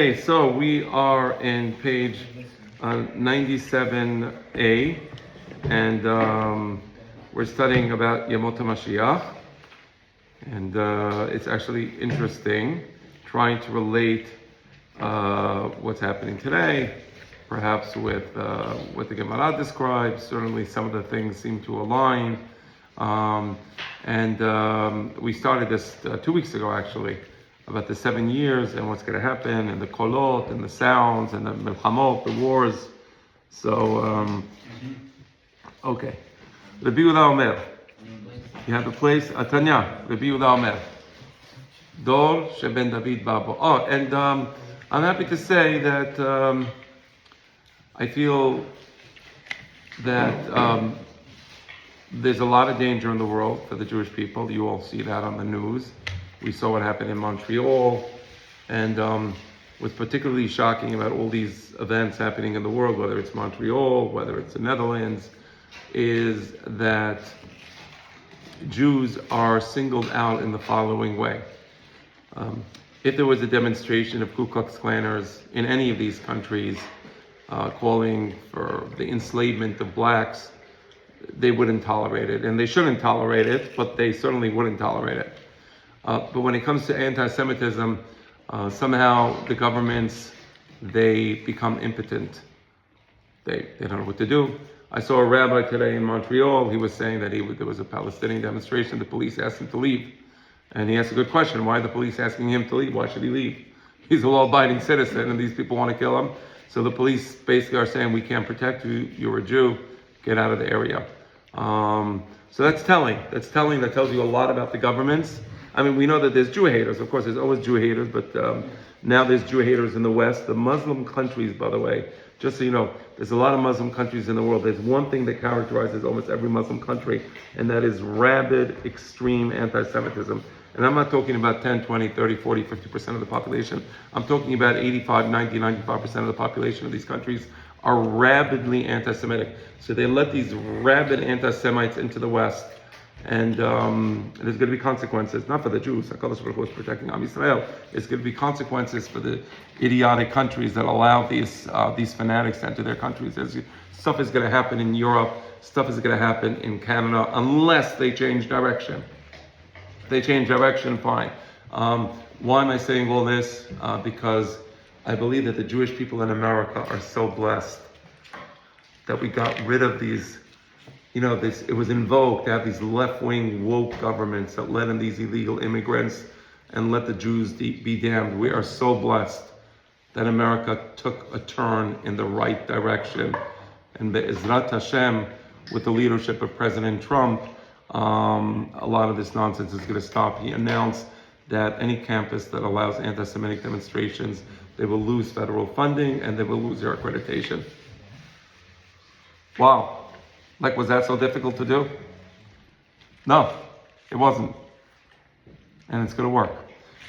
Okay, so we are in page 97a, and we're studying about Yemot HaMashiach, and it's actually interesting trying to relate what's happening today, perhaps with what the Gemara describes. Certainly some of the things seem to align, and we started this 2 weeks ago actually, about the 7 years and what's going to happen, and the kolot and the sounds and the milchamot, the wars. So, okay. Rabbi Yehuda Omer. You have the place, Atanya, Rabbi Yehuda Omer. Dor sheben David babo. Oh, and I'm happy to say that I feel that there's a lot of danger in the world for the Jewish people. You all see that on the news. We saw what happened in Montreal, and what's particularly shocking about all these events happening in the world, whether it's Montreal, whether it's the Netherlands, is that Jews are singled out in the following way. If there was a demonstration of Ku Klux Klanners in any of these countries calling for the enslavement of blacks, they wouldn't tolerate it, and they shouldn't tolerate it, but they certainly wouldn't tolerate it. But when it comes to anti-Semitism, somehow the governments, they become impotent. They don't know what to do. I saw a rabbi today in Montreal. He was saying that there was a Palestinian demonstration. The police asked him to leave. And he asked a good question. Why are the police asking him to leave? Why should he leave? He's a law-abiding citizen, and these people want to kill him. So the police basically are saying, we can't protect you. You're a Jew. Get out of the area. So that's telling. That tells you a lot about the governments. I mean, we know that there's Jew haters. Of course, there's always Jew haters, but now there's Jew haters in the West. The Muslim countries, by the way, just so you know, there's a lot of Muslim countries in the world. There's one thing that characterizes almost every Muslim country, and that is rabid, extreme anti-Semitism. And I'm not talking about 10, 20, 30, 40, 50% of the population. I'm talking about 85, 90, 95% of the population of these countries are rabidly anti-Semitic. So they let these rabid anti-Semites into the West. And there's going to be consequences, not for the Jews. HaKadosh Baruch Hu is protecting Am Yisrael. It's going to be consequences for the idiotic countries that allow these fanatics to enter their countries. Stuff is going to happen in Europe. Stuff is going to happen in Canada unless they change direction. If they change direction, fine. Why am I saying all this? Because I believe that the Jewish people in America are so blessed that we got rid of these. You know, it was in vogue to have these left-wing woke governments that let in these illegal immigrants and let the Jews be damned. We are so blessed that America took a turn in the right direction. And Be'ezrat Hashem, with the leadership of President Trump, a lot of this nonsense is going to stop. He announced that any campus that allows anti-Semitic demonstrations, they will lose federal funding and they will lose their accreditation. Wow. Like, was that so difficult to do? No, it wasn't. And it's going to work.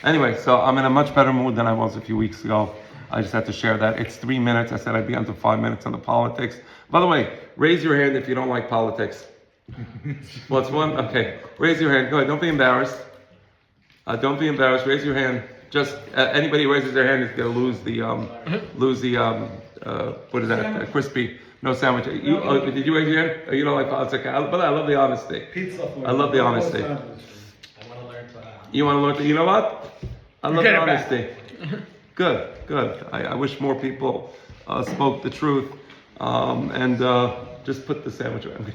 Anyway, so I'm in a much better mood than I was a few weeks ago. I just had to share that. It's 3 minutes. I said I'd be under 5 minutes on the politics. By the way, raise your hand if you don't like politics. What's one? Okay, raise your hand. Go ahead. Don't be embarrassed. Don't be embarrassed. Raise your hand. Just anybody who raises their hand is going to lose the what is that? Crispy. No sandwich. Did you raise your hand? You don't like politics? But I love the honesty. Pizza. I love the honesty. I want to learn to. You want to learn to? You know what? I love the honesty. Good. I wish more people spoke the truth and just put the sandwich around.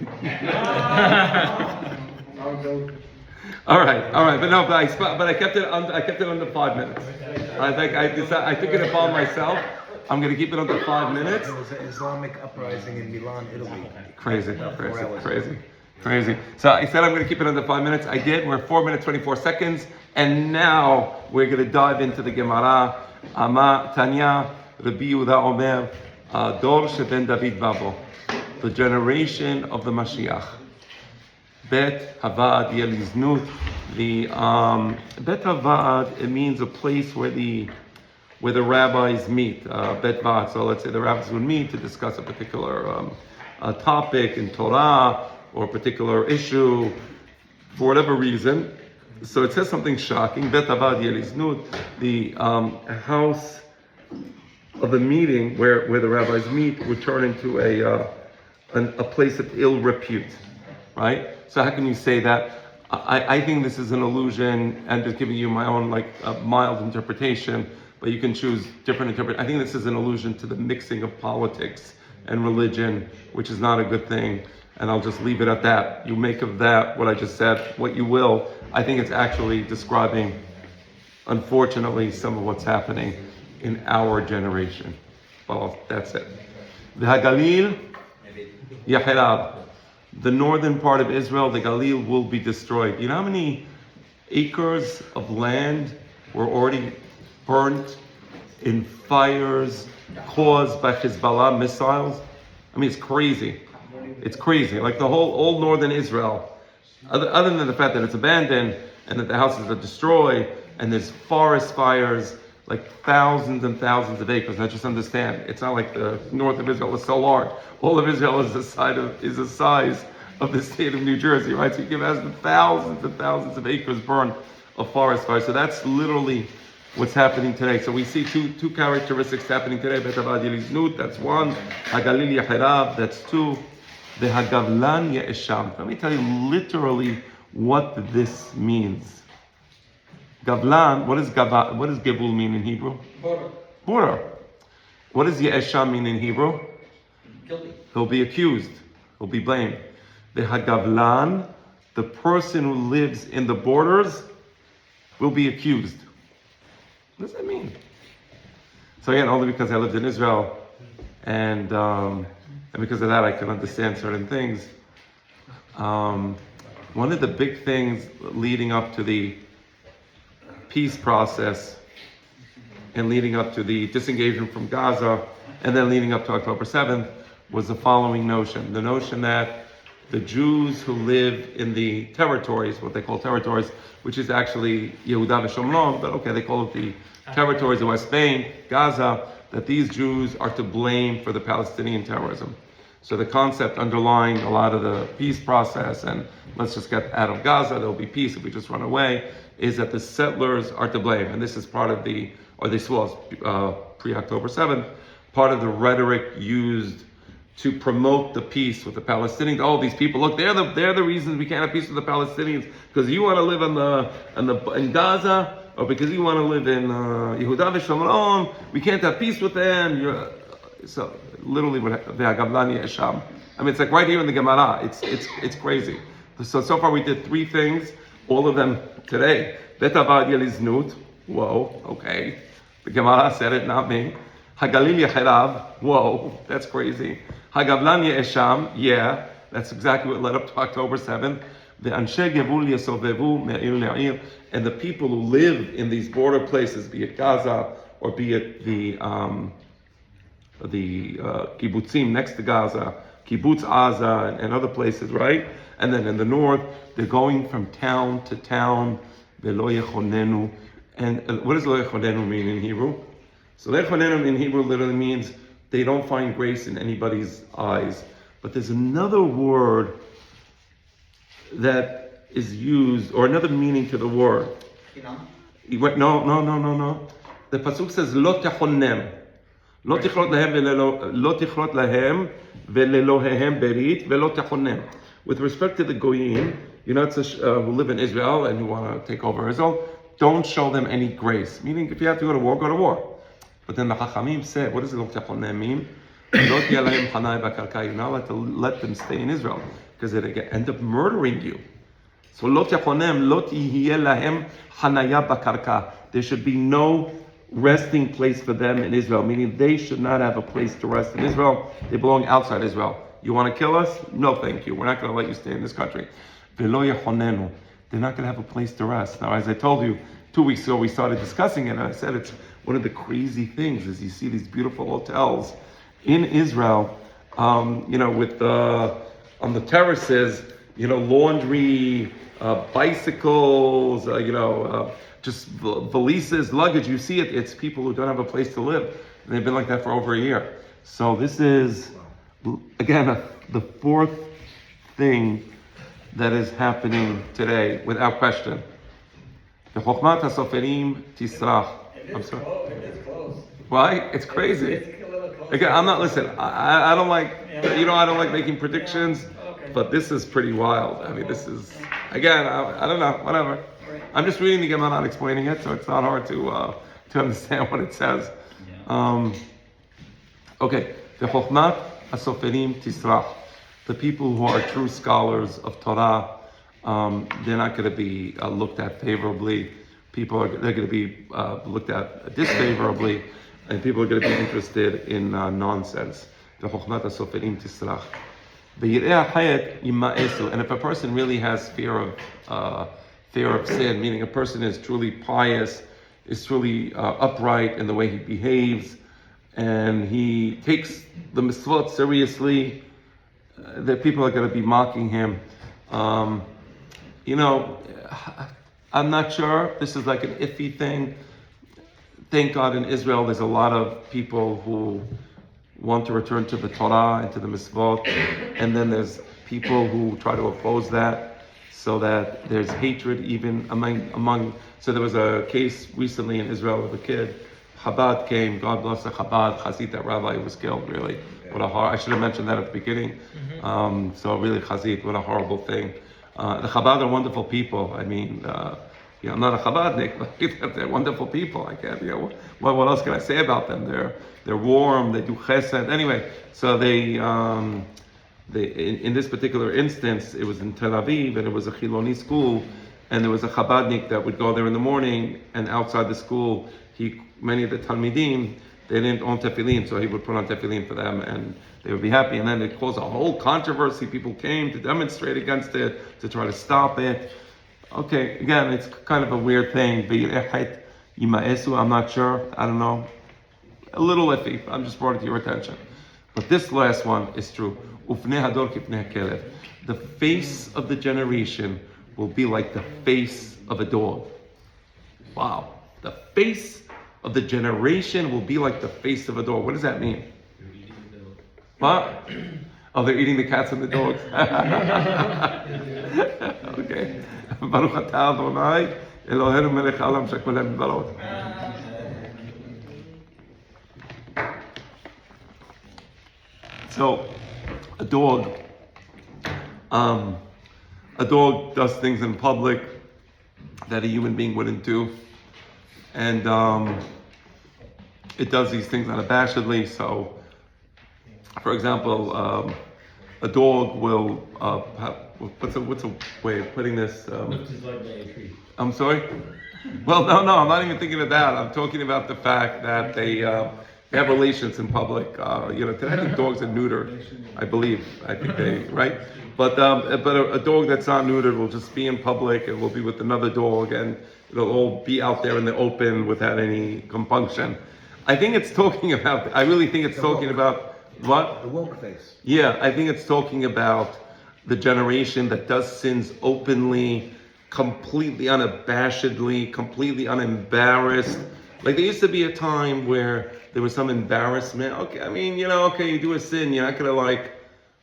All right. But I kept it under 5 minutes. I took it upon myself. I'm going to keep it under 5 minutes. There was an Islamic uprising in Milan, Italy. Crazy. So I said I'm going to keep it under 5 minutes. I did. We're 4 minutes, 24 seconds. And now we're going to dive into the Gemara. Ama Tanya, Rabbi Yehuda Omer, Dor sheben David babo. The generation of the Mashiach. Bet Havad Yeliznut. The Bet Havad, it means a place where the rabbis meet, Bet Vad. So let's say the rabbis would meet to discuss a particular topic in Torah or a particular issue for whatever reason. So it says something shocking. Bet Avad Yeliznut, the house of a meeting where the rabbis meet would turn into a place of ill repute, right? So how can you say that? I think this is an illusion, and just giving you my own mild interpretation, but you can choose different interpretation. I think this is an allusion to the mixing of politics and religion, which is not a good thing. And I'll just leave it at that. You make of that what I just said, what you will. I think it's actually describing, unfortunately, some of what's happening in our generation. Well, that's it. The Galil Yahelab. The northern part of Israel, the Galil, will be destroyed. You know how many acres of land were already burnt in fires caused by Hezbollah missiles? I mean, it's crazy. It's crazy. Like the whole northern Israel, other than the fact that it's abandoned and that the houses are destroyed and there's forest fires, like thousands and thousands of acres. Now just understand, it's not like the north of Israel is so large. All of Israel is the size of the state of New Jersey, right? So you can imagine thousands and thousands of acres burned of forest fires. So that's literally what's happening today. So we see two characteristics happening today. Bet Avad Yeliznut, that's one. Hagalil Yaherav, that's two. The Hagavlan Ye'esham. Let me tell you literally what this means. Gavlan, what does Gevul mean in Hebrew? Border. What does Ye'esham mean in Hebrew? Guilty. He'll be accused. He'll be blamed. The Hagavlan, the person who lives in the borders, will be accused. What does that mean? So again, only because I lived in Israel, and because of that, I can understand certain things. One of the big things leading up to the peace process and leading up to the disengagement from Gaza and then leading up to October 7th was the following notion. The notion that the Jews who live in the territories, what they call territories, which is actually Yehuda v'Shomron, but okay, they call it the territories of West Bank, Gaza, that these Jews are to blame for the Palestinian terrorism. So the concept underlying a lot of the peace process, and let's just get out of Gaza, there'll be peace if we just run away, is that the settlers are to blame. And this is part of this was pre-October 7th, part of the rhetoric used to promote the peace with the Palestinians. Oh, these people, look, they're the reasons we can't have peace with the Palestinians, because you want to live in Gaza, or because you want to live in Yehuda v'Shomron, we can't have peace with them. So literally, Esham. I mean, it's like right here in the Gemara. It's crazy. So far we did three things, all of them today. Bet Avad Yeliznut. Whoa, okay. The Gemara said it, not me. Hagalil Yacherav. Whoa, that's crazy. Hagavlan Ye'esham. Yeah, that's exactly what led up to October 7th. The Anshe Gevul Yesovevu Me'ir Le'ir. And the people who live in these border places, be it Gaza or be it the kibbutzim next to Gaza, kibbutz Aza and other places, right? And then in the north, they're going from town to town. Velo yechonenu. And what does lo yechonenu mean in Hebrew? So lo yechonenu in Hebrew literally means they don't find grace in anybody's eyes. But there's another word that is used, or another meaning to the word. No. The pasuk says lo techonem. לא תכרות להם ולאלוהיהם ברית ולא תחונם. With respect to the goyim, who live in Israel and who want to take over Israel, don't show them any grace. Meaning, if you have to go to war, go to war. But then the Chachamim said, what does lo tachonnem mean? לא תהיה להם חניה בקרקע. You're not allowed to let them stay in Israel, because they end up murdering you. So לא תחונם, לא תהיה להם חניה בקרקע. There should be no resting place for them in Israel, meaning they should not have a place to rest in Israel. They belong outside Israel. You want to kill us? No, thank you. We're not going to let you stay in this country. Velo yechonenu. They're not going to have a place to rest. Now, as I told you, 2 weeks ago we started discussing it, and I said it's one of the crazy things is you see these beautiful hotels in Israel, with on the terraces, laundry, bicycles, just valises, luggage. You see it. It's people who don't have a place to live. And they've been like that for over a year. So this is, again, the fourth thing that is happening today, without question. The Chokhmat HaSoferim Tisrach. It is close. Right? It's crazy. It's a little close. Again, I'm not, listen, I don't like, I don't like making predictions, Okay. but this is pretty wild. I mean, this is, again, I don't know, whatever. Right. I'm just reading the Gemara, not explaining it, so it's not hard to understand what it says. Okay, the Chochmat Asoferim Tisrach. The people who are true scholars of Torah, they're not going to be looked at favorably. They're going to be looked at disfavorably, and people are going to be interested in nonsense. The Chochmat Asoferim Tisrach. And if a person really has fear of sin, meaning a person is truly pious, is truly upright in the way he behaves, and he takes the mitzvot seriously, that people are going to be mocking him. I'm not sure. This is like an iffy thing. Thank God in Israel there's a lot of people who want to return to the Torah and to the mitzvot, and then there's people who try to oppose that, so that there's hatred even among. So there was a case recently in Israel of a kid. Chabad came, God bless the Chabad, Chazit, that rabbi was killed, really. What a I should have mentioned that at the beginning. So really Chazit, what a horrible thing. The Chabad are wonderful people. I mean, I'm not a Chabadnik, but they're wonderful people. I can't, what else can I say about them? They're warm, they do chesed. Anyway, so they in this particular instance, it was in Tel Aviv, and it was a Chiloni school, and there was a Chabadnik that would go there in the morning, and outside the school, many of the Talmidim, they didn't own tefillin, so he would put on tefillin for them, and they would be happy. And then it caused a whole controversy. People came to demonstrate against it, to try to stop it. Okay, again, it's kind of a weird thing. I'm not sure. I don't know. A little iffy. I'm just brought it to your attention. But this last one is true. The face of the generation will be like the face of a dog. Wow. The face of the generation will be like the face of a dog. What does that mean? What? Oh, they're eating the cats and the dogs. Okay. Baruch atah Adonai Eloheinu melech haolam shekol barot. So, a dog does things in public that a human being wouldn't do, and it does these things unabashedly. So, for example, a dog will have, what's a way of putting this? Lift his leg by a tree. I'm sorry? Well, no, I'm not even thinking of that. I'm talking about the fact that they have relations in public. Today I think dogs are neutered, I believe. I think they, right? But a dog that's not neutered will just be in public and will be with another dog, and it'll all be out there in the open without any compunction. I think it's talking about, I really think it's talking about, what? The woke face. Yeah, I think it's talking about the generation that does sins openly, completely unabashedly, completely unembarrassed. Like there used to be a time where there was some embarrassment. Okay, I mean, okay, you do a sin, you're not gonna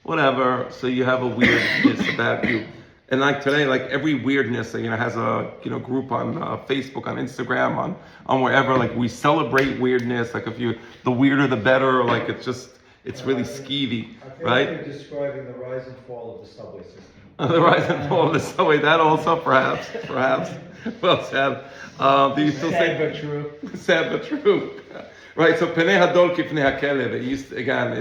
whatever. So you have a weirdness about you. And like today, like every weirdness, has a group on Facebook, on Instagram, on wherever. Like we celebrate weirdness. Like the weirder the better. Like it's really skeevy, right? You're describing the rise and fall of the subway system. The rise and fall of the subway. That also, perhaps. Well said. Do you still say? Sad but true. Sad but true. Right. So penei hadol kipnei hakelev. It used to, again.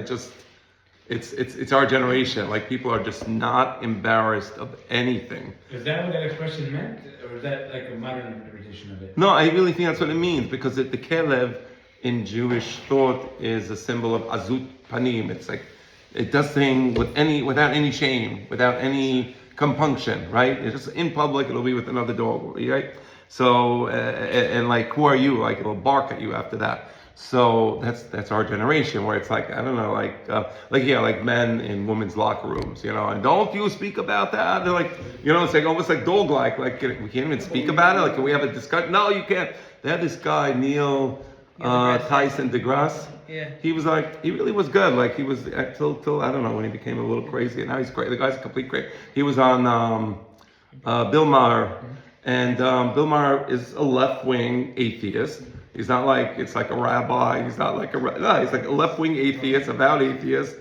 It's our generation. Like people are just not embarrassed of anything. Is that what that expression meant, or is that like a modern interpretation of it? No, I really think that's what it means, because the kelev in Jewish thought is a symbol of azut panim. It's like it does things without any shame, without any compunction, right? It's just in public. It'll be with another dog, right? So and like, who are you? Like it'll bark at you after that. So that's our generation, where it's like, I don't know, like men in women's locker rooms, and don't you speak about that? They're like, it's like almost like dog-like, like we can't even speak about it. Like, can we have a discussion? No, you can't. They had this guy Neil Tyson deGrasse. Yeah. He was like, he really was good. Like he was till I don't know when he became a little crazy. And now he's great. The guy's a complete crazy. He was on Bill Maher, and Bill Maher is a left-wing atheist. He's not like, it's like a rabbi. He's not like no, he's like a left-wing atheist, avowed atheist,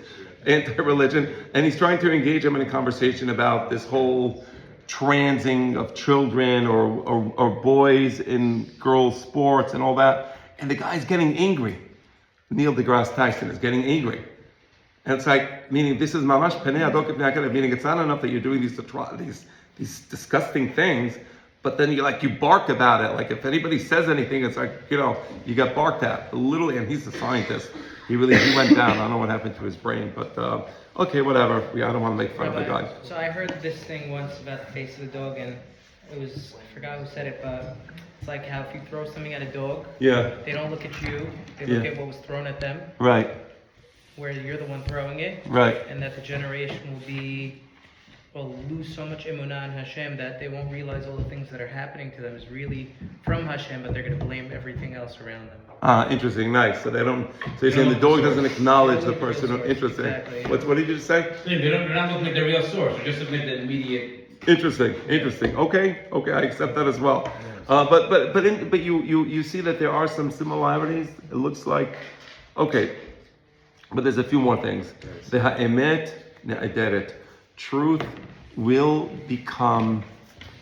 anti-religion. And he's trying to engage him in a conversation about this whole transing of children or boys in girls' sports and all that. And the guy's getting angry. Neil deGrasse Tyson is getting angry. And it's like, meaning this is mamash penei adok ipnei hakelev, meaning it's not enough that you're doing these disgusting things, but then you bark about it. Like if anybody says anything, it's like, you got barked at. Literally, and he's a scientist. He went down. I don't know what happened to his brain, but okay, whatever. I don't want to make fun of the guy. So I heard this thing once about the face of the dog, and it was, I forgot who said it, but it's like how if you throw something at a dog, Yeah. they don't look at you, they look at what was thrown at them, Right. where you're the one throwing it, Right. and that the generation will lose so much emunah in Hashem that they won't realize all the things that are happening to them is really from Hashem, but they're going to blame everything else around them. Interesting, nice. So you're saying the dog doesn't acknowledge the person. Interesting. Exactly. What did you just say? They're not looking at the real source. They're just looking at the immediate. Interesting. Okay, I accept that as well. But you see that there are some similarities. It looks like, okay, but there's a few more things. The ha'emet ne'ederet, truth will become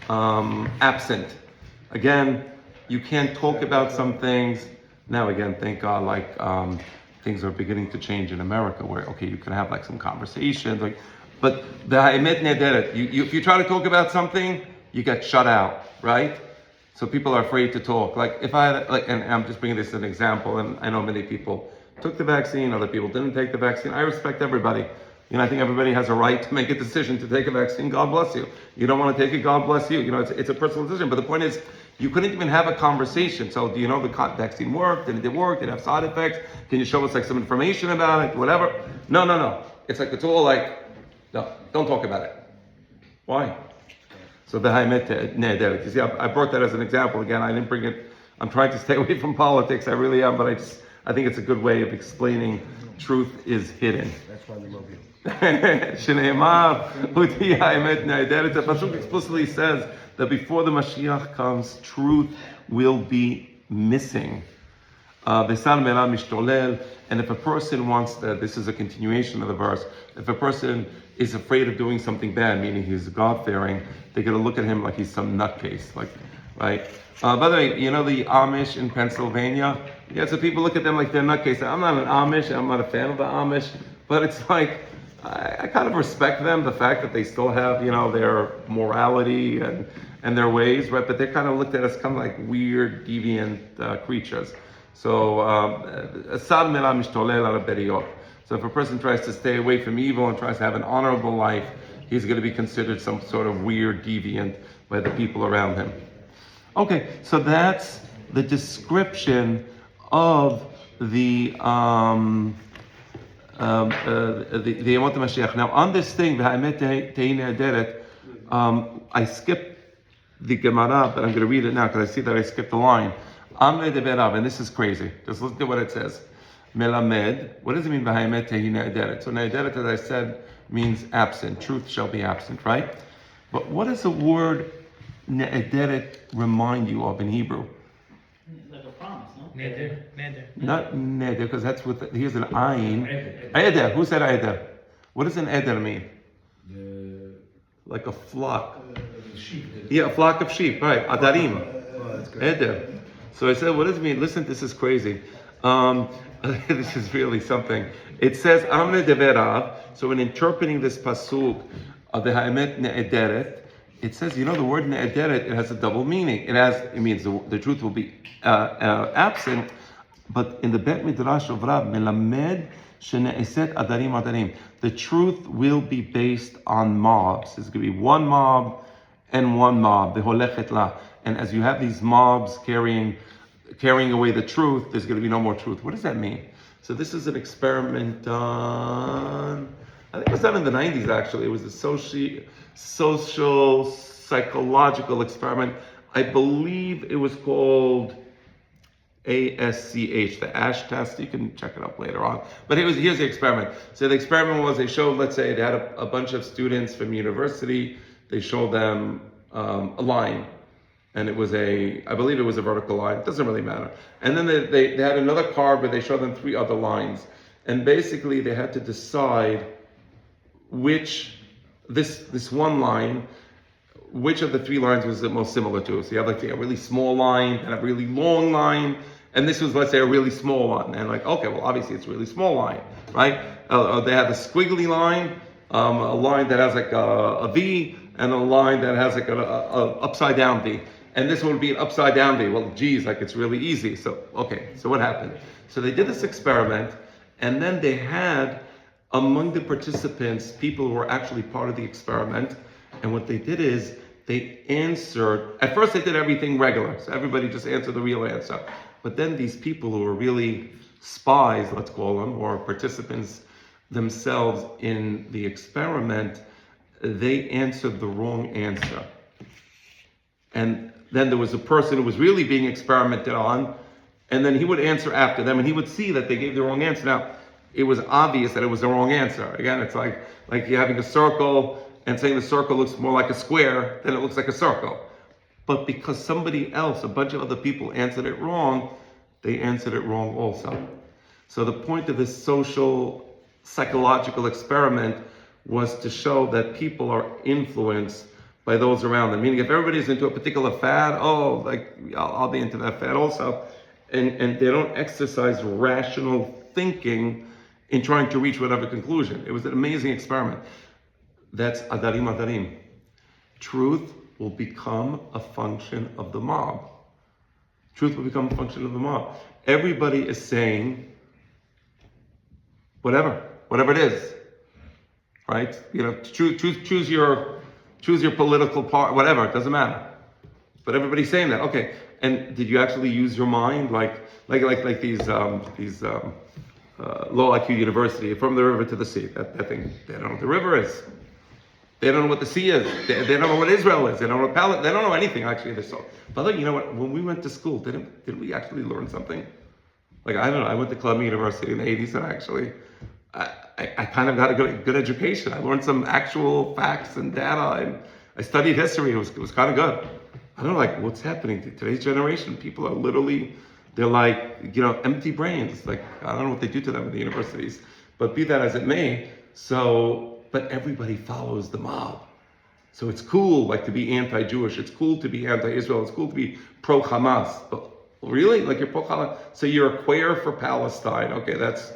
absent. Again, you can't talk about some things. Now again, thank God, things are beginning to change in America, where you can have some conversations, but the ha'emet ne'ederet, if you try to talk about something, you get shut out, right? So people are afraid to talk. If I had, and I'm just bringing this as an example, and I know many people took the vaccine, other people didn't take the vaccine. I respect everybody. I think everybody has a right to make a decision to take a vaccine. God bless you. You don't want to take it, God bless you. It's a personal decision. But the point is, you couldn't even have a conversation. So do you know the vaccine worked? Did it work? Did it have side effects? Can you show us some information about it? Whatever. No. It's all no, don't talk about it. Why? So the ha'emet ne'ederet. You see, I brought that as an example. Again, I didn't bring it. I'm trying to stay away from politics. I really am, but I think it's a good way of explaining truth is hidden. That's why we love you. Shneimar uti ha'emet ne'ederet. The pasuk explicitly says that before the Mashiach comes, truth will be missing. V'san me'ela mishtolel. And if a person wants this is a continuation of the verse. If a person is afraid of doing something bad, meaning he's God-fearing, they're going to look at him like he's some nutcase, right? By the way, the Amish in Pennsylvania? Yeah, so people look at them like they're nutcase. I'm not an Amish, I'm not a fan of the Amish, but it's I kind of respect them, the fact that they still have, their morality and their ways, right? But they're kind of looked at as kind of like weird, deviant creatures. So, so if a person tries to stay away from evil and tries to have an honorable life, he's going to be considered some sort of weird deviant by the people around him. Okay, so that's the description of the Yemot Mashiach. Now, on this thing, the ha'emet tehi ne'ederet, I skipped the Gemara, but I'm going to read it now because I see that I skipped a line. Amre de Berav, and this is crazy. Just listen to what it says. Melamed. What does it mean by ha'emet tehi ne'ederet? So ne'ederet, as I said, means absent. Truth shall be absent, right? But what does the word ne'ederet remind you of in Hebrew? Like a promise, no? Neder. Not neder, because that's here's an ayin. Eder. Who said eder? What does an eder mean? Like a flock. Sheep. Yeah, a flock of sheep, right? Adarim. Oh, that's good. Eder. So I said, what does it mean? Listen, this is crazy. This is really something. It says, Amre deverav. So in interpreting this pasuk of the ha'emet ne'ederet, it says, the word ne'ederet, it has a double meaning. It means the truth will be absent, but in the Bet Midrash of Rab, melamed shene'eset adarim. The truth will be based on mobs. There's going to be one mob and one mob, the holechet la. And as you have these mobs carrying away the truth, there's going to be no more truth. What does that mean? So this is an experiment done, I think it was done in the 90s actually. It was a social, psychological experiment. I believe it was called ASCH, the ASH test. You can check it up later on. But here's the experiment. So the experiment was they showed, let's say they had a bunch of students from university. They showed them a line. and it was I believe it was a vertical line. It doesn't really matter. And then they had another card where they showed them 3 other lines, and basically they had to decide which this one line, which of the 3 lines was it most similar to. So you have like a really small line and a really long line, and this was, let's say, a really small one. And like, okay, well, obviously it's a really small line, right? They have a squiggly line, a line that has like a V, and a line that has like a upside down V. And this one would be an upside down V. Well, geez, like it's really easy. So, okay, so what happened? So they did this experiment, and then they had among the participants people who were actually part of the experiment. And what they did is they answered, at first they did everything regular. So everybody just answered the real answer. But then these people who were really spies, let's call them, or participants themselves in the experiment, they answered the wrong answer. And then there was a person who was really being experimented on, and then he would answer after them, and he would see that they gave the wrong answer. Now, it was obvious that it was the wrong answer. Again, it's like you're having a circle and saying the circle looks more like a square than it looks like a circle. But because somebody else, a bunch of other people answered it wrong, they answered it wrong also. So the point of this social psychological experiment was to show that people are influenced by those around them. Meaning if everybody's into a particular fad, I'll be into that fad also. And they don't exercise rational thinking in trying to reach whatever conclusion. It was an amazing experiment. That's adarim. Truth will become a function of the mob. Truth will become a function of the mob. Everybody is saying whatever it is, right? Choose your political part, whatever. It doesn't matter. But everybody's saying that. Okay. And did you actually use your mind, like these low IQ university, from the river to the sea? That thing, they don't know what the river is. They don't know what the sea is. They don't know what Israel is. They don't know what Palestine. They don't know anything actually. By the way, you know what? When we went to school, didn't we actually learn something? Like, I don't know. I went to Columbia University in the '80s, and actually, I kind of got a good education. I learned some actual facts and data, and I studied history. It was kind of good. I don't know, like, what's happening to today's generation? People are literally, they're like, empty brains. Like, I don't know what they do to them in the universities, but be that as it may. But everybody follows the mob. So it's cool, like, to be anti-Jewish. It's cool to be anti-Israel. It's cool to be pro-Hamas. But really, like, you're pro-Hamas. So you're a quayer for Palestine. Okay, that's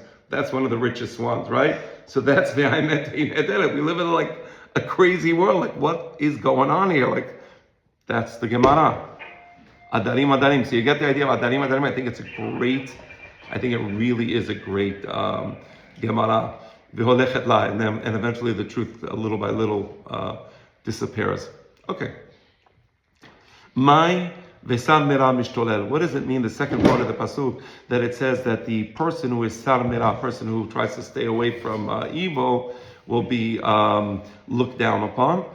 one of the richest ones, right? So that's the I meant. We live in like a crazy world. Like, what is going on here? Like, that's the Gemara. Adarim. So you get the idea of Adarim. I think it really is a great Gemara. And eventually the truth, little by little, disappears. Okay. What does it mean, the second part of the pasuk, that it says that the person who is sar merah, person who tries to stay away from evil, will be looked down upon?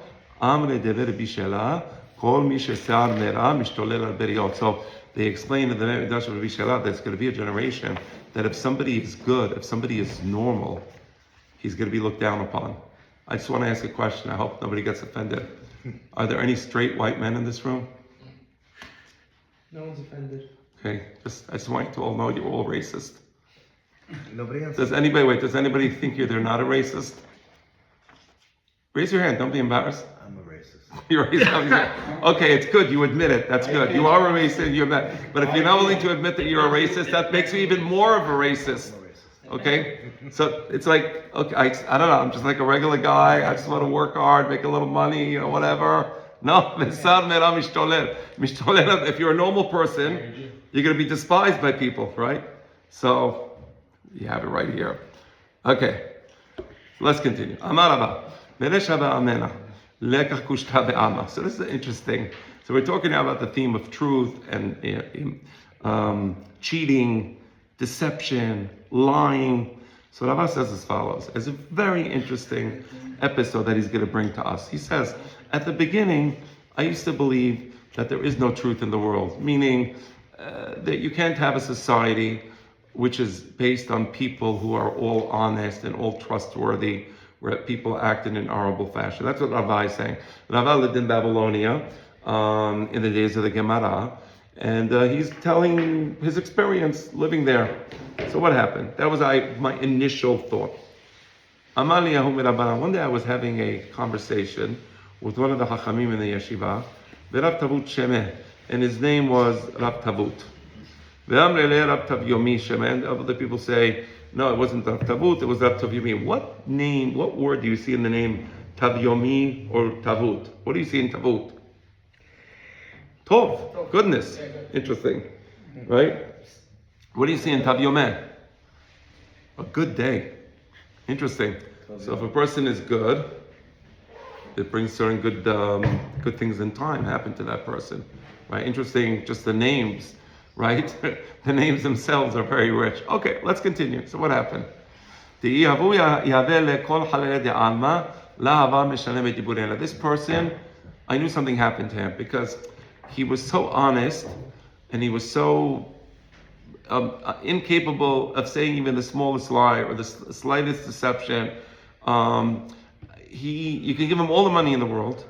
So they explain in the Midrash of Rabbi Shela that it's going to be a generation that if somebody is good, if somebody is normal, he's going to be looked down upon. I just want to ask a question. I hope nobody gets offended. Are there any straight white men in this room? No one's offended. Okay, I just want you to all know you're all racist. Nobody else. Does anybody think they're not a racist? Raise your hand, don't be embarrassed. I'm a racist. You're racist. Okay, it's good, you admit it, that's good. You are a racist, you admit. But if you're not willing to admit that you're a racist, that makes you even more of a racist. Okay? So it's like, okay, I don't know, I'm just like a regular guy, I just want to work hard, make a little money, whatever. No, if you're a normal person, you're going to be despised by people, right? So, you have it right here. Okay, let's continue. So this is interesting. So we're talking now about the theme of truth and cheating, deception, lying. So Rava says as follows. It's a very interesting episode that he's going to bring to us. He says, at the beginning, I used to believe that there is no truth in the world, meaning that you can't have a society which is based on people who are all honest and all trustworthy, where people act in an honorable fashion. That's what Rava is saying. Rava lived in Babylonia. in the days of the Gemara, and he's telling his experience living there. So what happened? That was my initial thought. One day I was having a conversation with one of the Hachamim in the yeshiva, Rav Tavut Shemeh, and his name was Rav Tavut. Rav Tav Yomi Shemeh, and other people say, no, it wasn't Rav Tavut, it was Rav Tav Yomi. What word do you see in the name Tav Yomi or Tavut? What do you see in Tavut? Tov, goodness. Interesting, right? What do you see in Tav Yomeh? A good day. Interesting. So if a person is good, it brings certain good things in time happen to that person, right? Interesting, just the names, right? The names themselves are very rich. Okay, let's continue. So what happened? This person, I knew something happened to him because he was so honest and he was so incapable of saying even the smallest lie or the slightest deception. You can give him all the money in the world,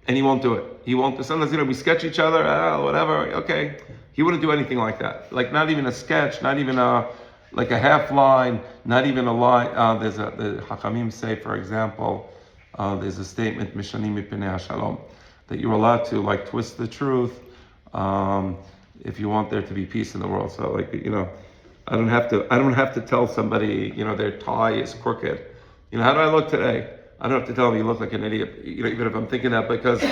and he won't do it. He won't. Sometimes we sketch each other, whatever. Okay, he wouldn't do anything like that. Like not even a sketch, not even a half line, not even a lie. The Hachamim say, for example, there's a statement Mishanim mipnei hashalom that you're allowed to twist the truth. If you want there to be peace in the world. So I don't have to tell somebody, their tie is crooked. How do I look today? I don't have to tell them you look like an idiot, even if I'm thinking that, because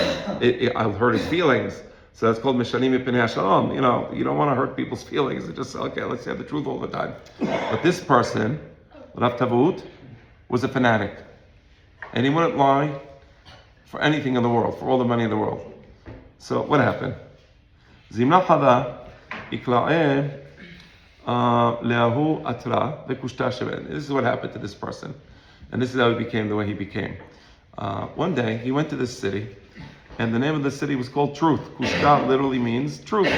I'll hurt his feelings. So that's called Mishanim mipnei hashalom. You don't want to hurt people's feelings. It's just, okay, let's say the truth all the time. But this person, Rav Tavut, was a fanatic. And he wouldn't lie for anything in the world, for all the money in the world. So what happened? Zimna Hada Ikla'eh Leahu Atra Vekushta Sheben. This is what happened to this person. And this is how he became the way he became. One day, he went to this city, and the name of the city was called Truth. Kushta literally means truth.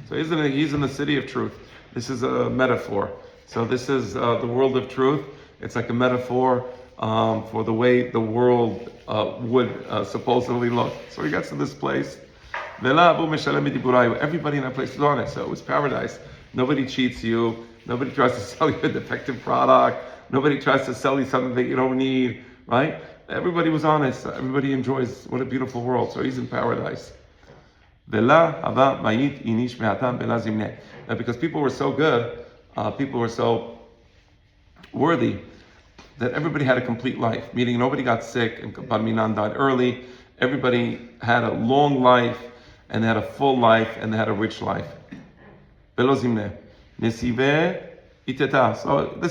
So he's in the city of truth. This is a metaphor. So this is the world of truth. It's like a metaphor for the way the world would supposedly look. So he gets to this place. Everybody in that place was honest, so it was paradise. Nobody cheats you. Nobody tries to sell you a defective product. Nobody tries to sell you something that you don't need, right? Everybody was honest. Everybody enjoys. What a beautiful world. So he's in paradise. Now, because people were so good, people were so worthy, that everybody had a complete life, meaning nobody got sick and Bar Minan died early. Everybody had a long life, and they had a full life, and they had a rich life. So this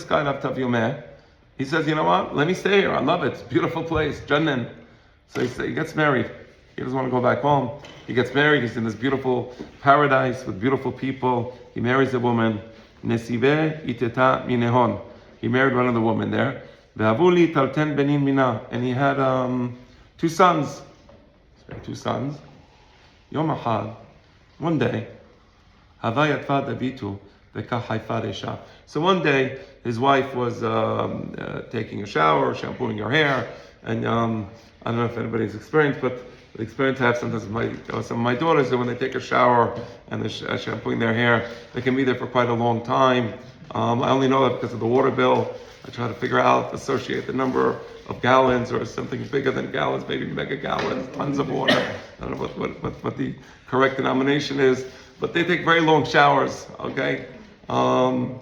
guy, Rav Tav Yomeh, he says, you know what? Let me stay here. I love it. It's a beautiful place. Jannan. So he gets married. He doesn't want to go back home. He gets married. He's in this beautiful paradise with beautiful people. He marries a woman. Nesiveh iteta minehon. He married one of the women there. Ve'avuli talten benin mina. And he had 2 sons. Yom Ahad, one day, Havayatva Davitu Vekah Haifa Resha. So one day, his wife was taking a shower, shampooing her hair, and I don't know if anybody's experienced, but the experience I have sometimes with some of my daughters, that when they take a shower and they're shampooing their hair, they can be there for quite a long time. I only know that because of the water bill. I try to figure out, associate the number of gallons or something bigger than gallons, maybe mega gallons, tons of water. I don't know what the correct denomination is, but they take very long showers, okay? I'm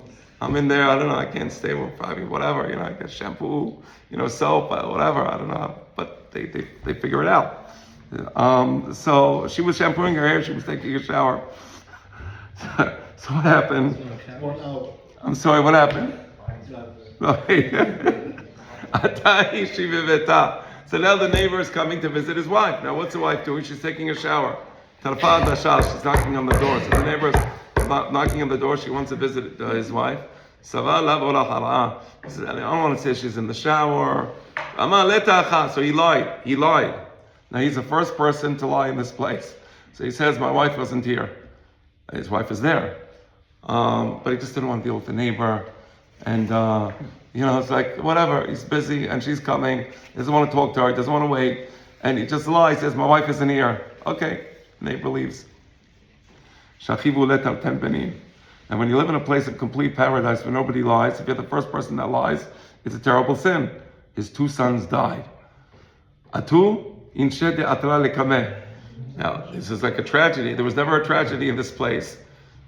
in there, I don't know, I can't stay with probably whatever, I get shampoo, soap, whatever, I don't know, but they figure it out. So she was shampooing her hair, she was taking a shower. So what happened? I'm sorry, what happened? So now the neighbor is coming to visit his wife. Now what's the wife doing? She's taking a shower. She's knocking on the door. So the neighbor is knocking on the door. She wants to visit his wife. He says, I don't want to say she's in the shower. So he lied. Now he's the first person to lie in this place. So he says, my wife wasn't here. His wife is there. But he just didn't want to deal with the neighbor. And, it's like, whatever, he's busy and she's coming. He doesn't want to talk to her, he doesn't want to wait. And he just lies, says, my wife isn't here. Okay, neighbor leaves. Shachivu letar ten benim. And when you live in a place of complete paradise where nobody lies, if you're the first person that lies, it's a terrible sin. His 2 sons died. Atu inshede atra lekameh. Now, this is like a tragedy. There was never a tragedy in this place.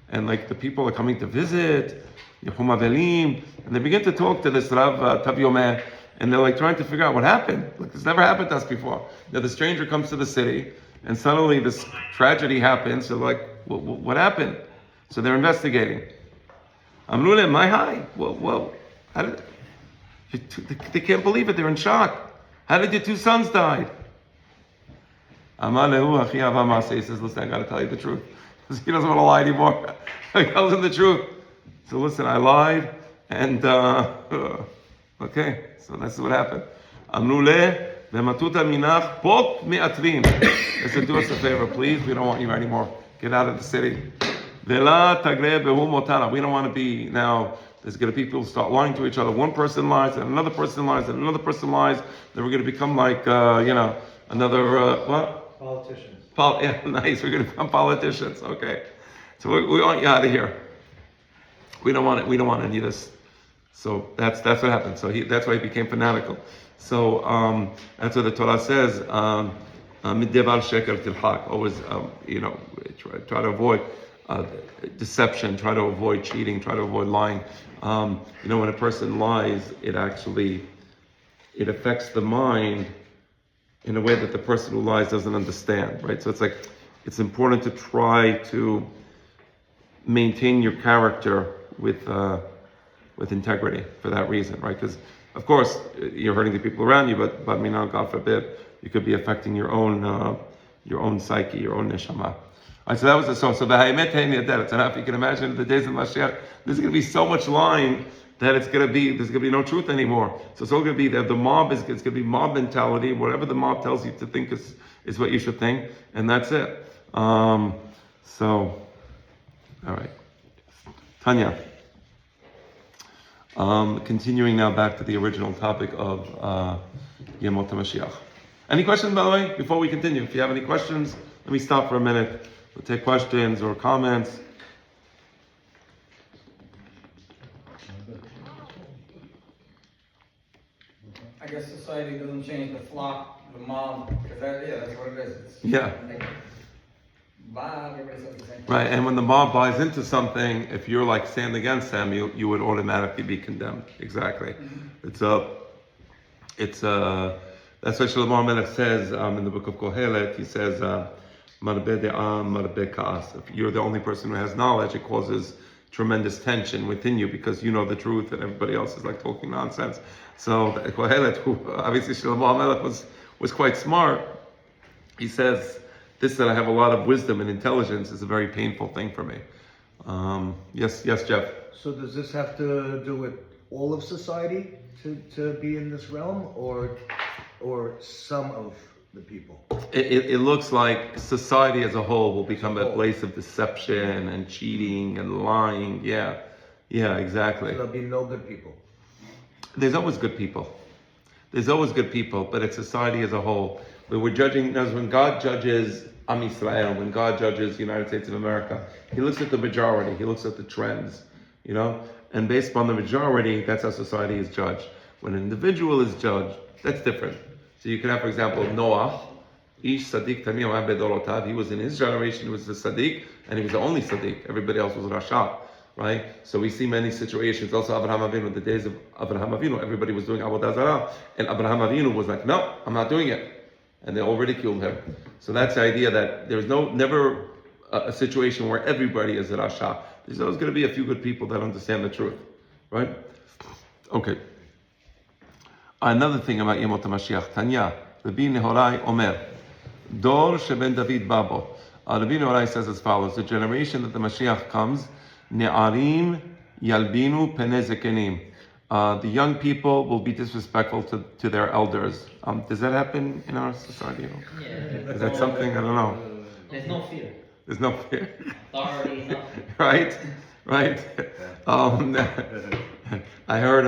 And like the people are coming to visit, Yechum Avelim, and they begin to talk to this Rav Tavyomeh, and they're like trying to figure out what happened. Like this never happened to us before. Now the stranger comes to the city, and suddenly this tragedy happens. So like, what happened? So they're investigating. Amrule, my high. Whoa. How did they can't believe it? They're in shock. How did your 2 sons die? Amar lehu achi ava maaseh. He says, listen, I got to tell you the truth. He doesn't want to lie anymore. He tells him the truth. So listen, I lied, and okay, so that's what happened. Amrule v'matuta minach pot me'atvim. They said, do us a favor, please. We don't want you anymore. Get out of the city. Vela tagreh behu motana. We don't want to be now. There's going to be people start lying to each other. One person lies, and another person lies, and another person lies. Then we're going to become like another what? Politicians. Yeah, nice. We're going to become politicians. Okay, so we want you out of here. We don't want it. We don't want any of this. So that's what happened. So that's why he became fanatical. So that's what the Torah says. Midevar sheker tilhak. Always, try to avoid deception. Try to avoid cheating. Try to avoid lying. When a person lies, it affects the mind in a way that the person who lies doesn't understand, right? So it's important to try to maintain your character with integrity for that reason, right? Because of course you're hurting the people around you, but God forbid, you could be affecting your own psyche, your own neshama. All right, so that was so the ha'emet he'en yadet. So now if you can imagine the days of Mashiach, there's going to be so much lying that there's going to be no truth anymore. So it's all going to be that the mob it's going to be mob mentality. Whatever the mob tells you to think is what you should think, and that's it. All right, Tanya. Continuing now back to the original topic of Yemot HaMashiach. Any questions, by the way, before we continue? If you have any questions, let me stop for a minute. We'll take questions or comments. I guess society doesn't change the flock, the mob, because that's what it is. It's like, everybody says the same thing. Right, and when the mob buys into something, if you're like stand against them, you would automatically be condemned. Exactly. Mm-hmm. That's what Shlomo HaMelech says in the book of Kohelet. He says, "Marbe de'am, marbe ka'as." If you're the only person who has knowledge, it causes tremendous tension within you because you know the truth and everybody else is like talking nonsense. So Kohelet, who obviously Shlomo HaMelech was quite smart, he says, this that I have a lot of wisdom and intelligence is a very painful thing for me. Yes, Jeff. So does this have to do with all of society to be in this realm, or some of the people? It looks like society as a whole will become a place of deception and cheating and lying. Yeah, exactly. So there'll be no good people. There's always good people. But it's society as a whole. We're judging, as when God judges Am Yisrael, when God judges the United States of America, He looks at the majority, He looks at the trends, and based upon the majority, that's how society is judged. When an individual is judged, that's different. So you can have, for example, Noah, Ish Sadiq Tamim Bedorotav, he was in his generation, he was the Sadiq, and he was the only Sadiq, everybody else was Rasha. Right? So we see many situations. Also, Abraham Avinu, the days of Abraham Avinu, everybody was doing Avodah Zarah, and Abraham Avinu was like, no, I'm not doing it. And they all ridiculed him. So that's the idea that there's never a situation where everybody is a Rasha. There's always going to be a few good people that understand the truth. Right? Okay. Another thing about Yemot HaMashiach, Tanya, Rabbi Nehorai Omer, Dor Sheben David Babo. Rabbi Nehorai says as follows: the generation that the Mashiach comes, Ne'arim Yalbinu Pene Zekenim. The young people will be disrespectful to their elders. Does that happen in our society? Yeah. Is that something? I don't know. There's no fear. There's no fear. Authority, nothing. Right. I heard,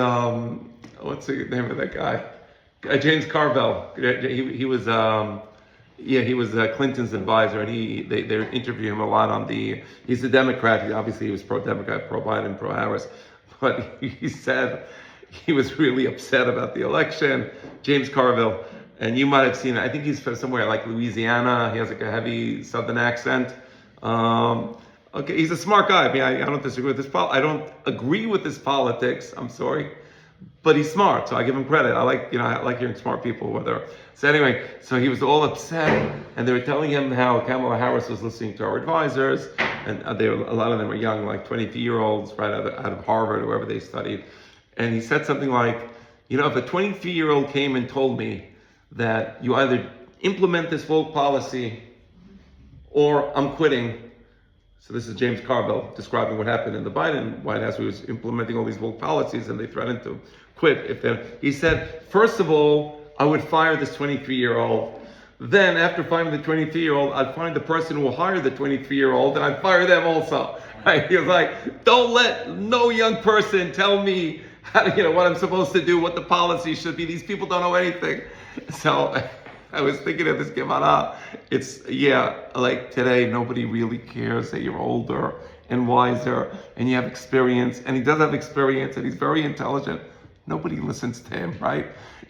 what's the name of that guy? James Carville. He was he was Clinton's advisor, and they interview him a lot on the. He's a Democrat. Obviously, he was pro-Democrat, pro-Biden, pro-Harris, but he said he was really upset about the election. James Carville, and you might have seen it. I think he's from somewhere like Louisiana. He has like a heavy Southern accent. Okay, he's a smart guy. I mean, I don't disagree with his I don't agree with his politics. I'm sorry. But he's smart, so I give him credit. I like hearing smart people. So anyway, so he was all upset, and they were telling him how Kamala Harris was listening to our advisors, and a lot of them were young, like 23-year-olds, right out of Harvard or wherever they studied. And he said something like, if a 23-year-old came and told me that you either implement this woke policy or I'm quitting. So this is James Carville describing what happened in the Biden White House. He was implementing all these woke policies, and they threatened to quit. He said, first of all, I would fire this 23-year-old. Then, after firing the 23-year-old, I'd find the person who will hire the 23-year-old, and I'd fire them also. Right? He was like, don't let no young person tell me what I'm supposed to do, what the policy should be. These people don't know anything. So I was thinking of this Gemara. Like today, nobody really cares that you're older and wiser and you have experience. And he does have experience and he's very intelligent. Nobody listens to him, right?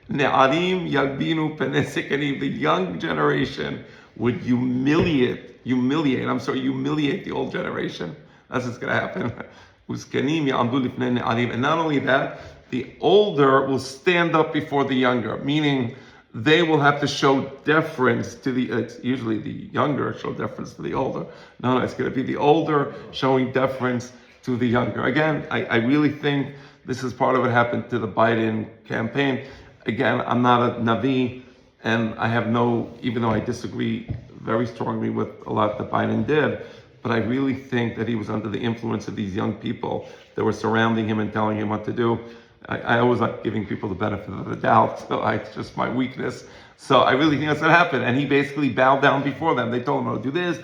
Ne'arim yalbinu penei, the young generation would humiliate the old generation. That's what's going to happen. And not only that, the older will stand up before the younger, meaning they will have to show deference to it's usually the younger show deference to the older. No, it's going to be the older showing deference to the younger. Again, I really think this is part of what happened to the Biden campaign. Again, I'm not a Navi, and even though I disagree very strongly with a lot that Biden did, but I really think that he was under the influence of these young people that were surrounding him and telling him what to do. I always like giving people the benefit of the doubt, so it's just my weakness. So I really think that's what happened. And he basically bowed down before them. They told him, do this,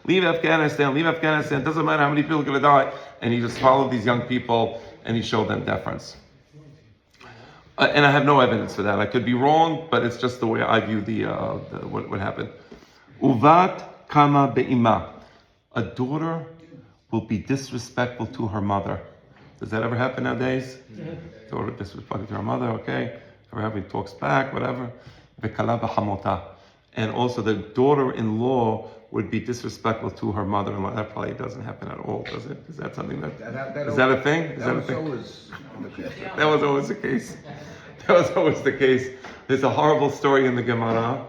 leave Afghanistan, it doesn't matter how many people are going to die. And he just followed these young people and he showed them deference. And I have no evidence for that. I could be wrong, but it's just the way I view what happened. Uvat kama be'ima. A daughter will be disrespectful to her mother. Does that ever happen nowadays? Daughter disrespectful to her mother, okay. Ever happen, talks back, whatever. V'kala b'hamota. And also the daughter-in-law would be disrespectful to her mother-in-law. That probably doesn't happen at all, does it? Is that something is that a thing? That was always the case. That was always the case. That was always the case. There's a horrible story in the Gemara.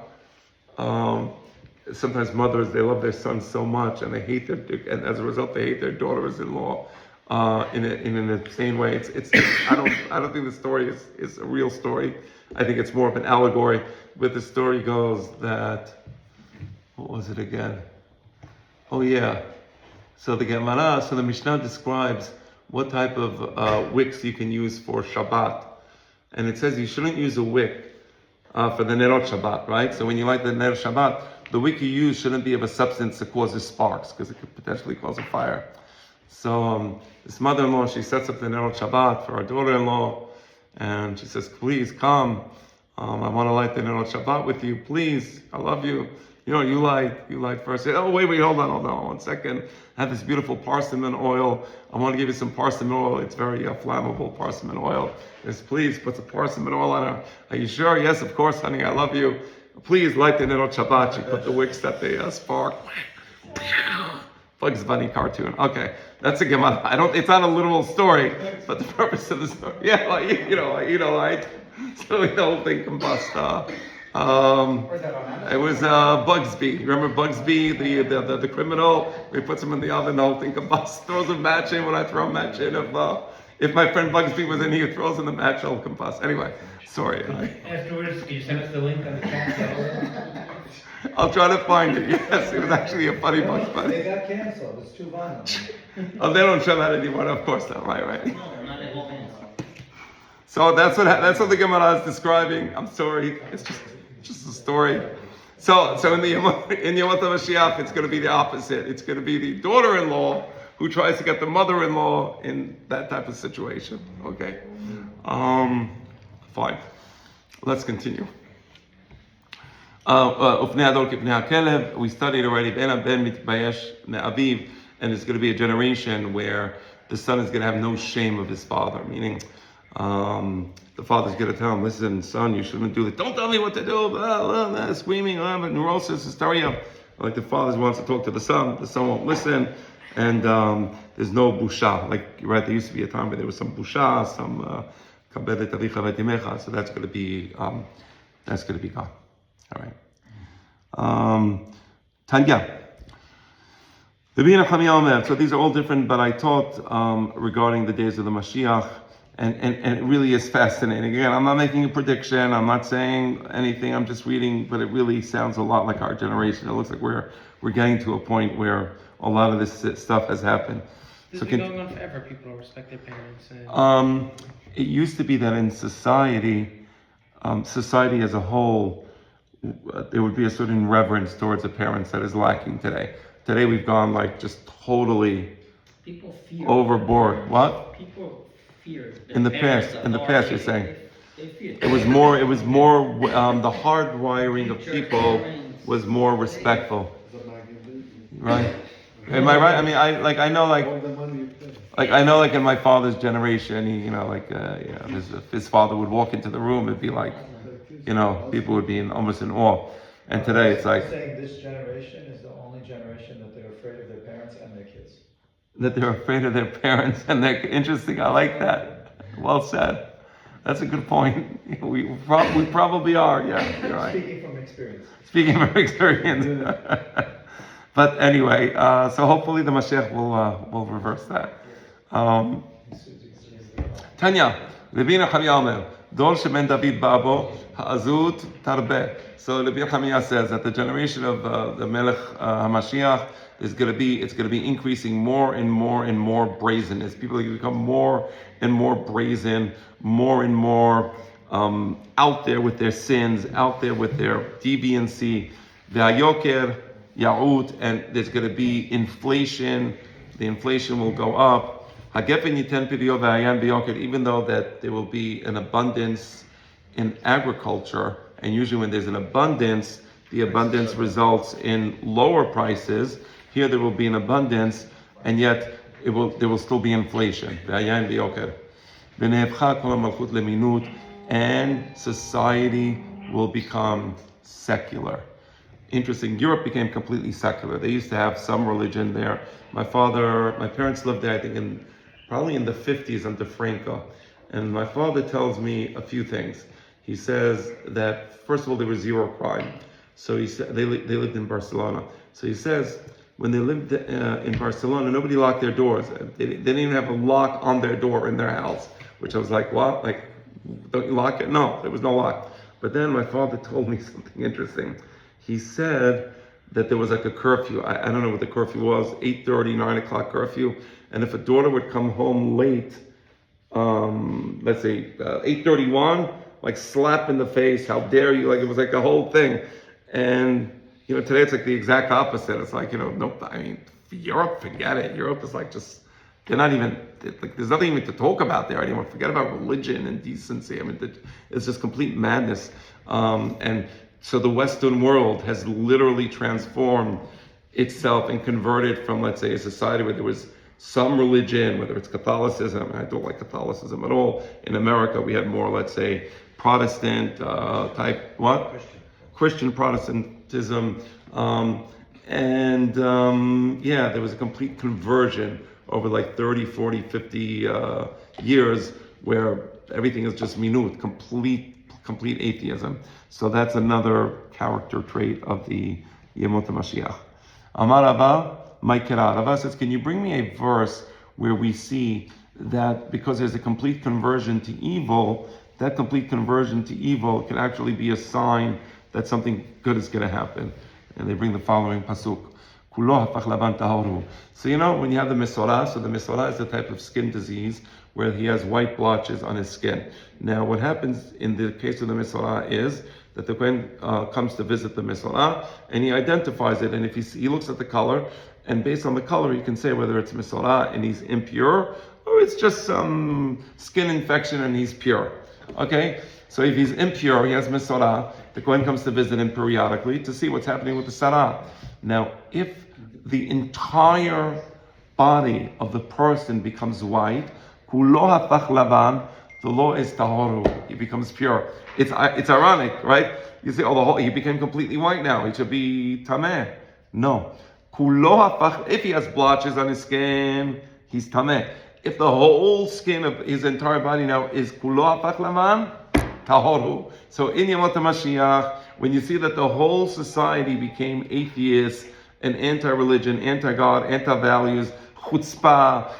Sometimes mothers, they love their sons so much, and they hate and as a result, they hate their daughters-in-law in an insane way. I don't think the story is a real story. I think it's more of an allegory. But the story goes that, what was it again? Oh yeah. So the Mishnah describes what type of wicks you can use for Shabbat, and it says you shouldn't use a wick for the Nerot Shabbat, right? So when you light the Ner Shabbat, the wick you use shouldn't be of a substance that causes sparks, because it could potentially cause a fire. So this mother-in-law, she sets up the Nerot Shabbat for her daughter-in-law, and she says, please come, I want to light the Nerot Shabbat with you, please, I love you. You light first. Oh, wait, hold on 1 second. I have this beautiful parsimon oil. I want to give you some parsimon oil. It's very flammable parsimon oil. Yes, please put some parsimon oil on her. Are you sure? Yes, of course, honey, I love you. Please light the Nerot Shabbat. She put the wicks that they spark. Bugs Bunny cartoon. Okay, that's a Gemara. It's not a literal story, but the purpose of the story. Yeah, right? So the whole thing combust. It was Bugsby. Remember Bugsby, the criminal? We puts him in the oven, the whole thing combusts. Throws a match in. When I throw a match in, if my friend Bugsby was in here, throws in the match, it'll combust. Anyway, sorry. Afterwards, can you send us the link on the chat? I'll try to find it. Yes, it was actually a funny Bugs Bunny. They got canceled, it's too violent. Oh, they don't show that anymore. Of course not. Right. No, they're not involved in it. So that's what the Gemara is describing. I'm sorry, it's just a story. So in the Yomot HaMashiach, it's going to be the opposite. It's going to be the daughter-in-law who tries to get the mother-in-law in that type of situation. Okay, fine. Let's continue. We studied already, and it's going to be a generation where the son is going to have no shame of his father, meaning the father's going to tell him, listen, son, you shouldn't do this. Don't tell me what to do, blah, blah, blah, screaming, neurosis, hysteria. Like the father wants to talk to the son won't listen, and there's no busha. Like, right, there used to be a time where there was some busha, some kabedet avicha v'timecha, so that's going to be gone. All right. Tanya. So these are all different, but I taught regarding the days of the Mashiach, and it really is fascinating. Again, I'm not making a prediction, I'm not saying anything, I'm just reading, but it really sounds a lot like our generation. It looks like we're getting to a point where a lot of this stuff has happened. This has been going on forever. People don't respect their parents. And... It used to be that in society as a whole, there would be a certain reverence towards the parents that is lacking today. Today we've gone like just totally People fear overboard. What? People fear In the past, you're saying. They fear. It was more. The hard wiring of people was more respectful. Right? Am I right? I mean, I know in my father's generation, if his father would walk into the room, it'd be like, people would be almost in awe. And today it's like saying this generation is the only generation that they're afraid of their parents and their kids. that they're afraid of their parents, and they're interesting. I like that. Well said. That's a good point. We probably are. Yeah, you're right. Speaking from experience. But anyway, so hopefully the Mashiach will reverse that. Tanya, Rabbi Nachman Omer, Dor shemen David babo ha'azut tarbeh. So Rabbi Nachman says that the generation of the Melech HaMashiach it's going to be increasing more and more and more brazenness. People are going to become more and more brazen, more and more out there with their sins, out there with their deviancy. Ve'ayoker Ya'ut, and there's going to be inflation. The inflation will go up. Even though that there will be an abundance in agriculture, and usually when there's an abundance, the abundance results in lower prices. Here there will be an abundance, and yet there will still be inflation. And society will become secular. Interesting. Europe became completely secular. They used to have some religion there. My parents lived there, I think, probably in the 50s under Franco. And my father tells me a few things. He says that, first of all, there was zero crime. So he said they lived in Barcelona. So he says when they lived in Barcelona, nobody locked their doors. They didn't even have a lock on their door in their house, which I was like, what? Like, don't you lock it? No, there was no lock. But then my father told me something interesting. He said that there was like a curfew. I don't know what the curfew was, 8:30, 9 o'clock curfew. And if a daughter would come home late, let's say 8:31, like slap in the face, how dare you? Like it was like a whole thing. And today it's like the exact opposite. It's like, Europe, forget it. Europe is like just, they're not even, like there's nothing even to talk about there anymore. Forget about religion and decency. I mean, it's just complete madness. And so the Western world has literally transformed itself and converted from, let's say, a society where there was some religion, whether it's Catholicism. I don't like Catholicism at all. In America, we had more, let's say, Protestant type, what? Christian Protestantism. There was a complete conversion over like 30, 40, 50 years where everything is just minut, complete atheism. So that's another character trait of the Yemot HaMashiach. Amar Rava, Maikera. Rava says, can you bring me a verse where we see that because there's a complete conversion to evil, that complete conversion to evil can actually be a sign that something good is going to happen? And they bring the following pasuk. So when you have the Mesorah, so the Mesorah is a type of skin disease where he has white blotches on his skin. Now what happens in the case of the Mesorah is that the Kohen comes to visit the Mesorah and he identifies it, and if he looks at the color, and based on the color he can say whether it's Mesorah and he's impure, or it's just some skin infection and he's pure. Okay? So if he's impure, he has Mesorah, the Kohen comes to visit him periodically to see what's happening with the Sarah. Now, if the entire body of the person becomes white, kulo hafach lavan, the law is tahoru. He becomes pure. It's ironic, right? You say, oh, he became completely white now. He should be tameh. No. Kulo hafach. If he has blotches on his skin, he's tameh. If the whole skin of his entire body now is kulo hafach lavan, tahoru. So in Yamot HaMashiach, when you see that the whole society became atheists and anti-religion, anti-God, anti-values, chutzpah,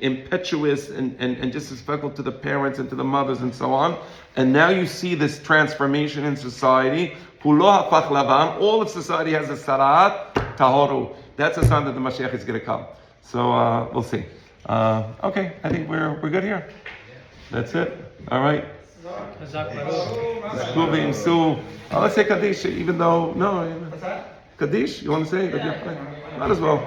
impetuous and disrespectful to the parents and to the mothers and so on. And now you see this transformation in society. Kulo hafach lavan, all of society has a sarat, tahoru. That's a sign that the Mashiach is going to come. So we'll see. Okay, I think we're good here. That's it. All right. Let's say Kaddish, even though, no. What's that? Kaddish, you want to say? Yeah, Might as well.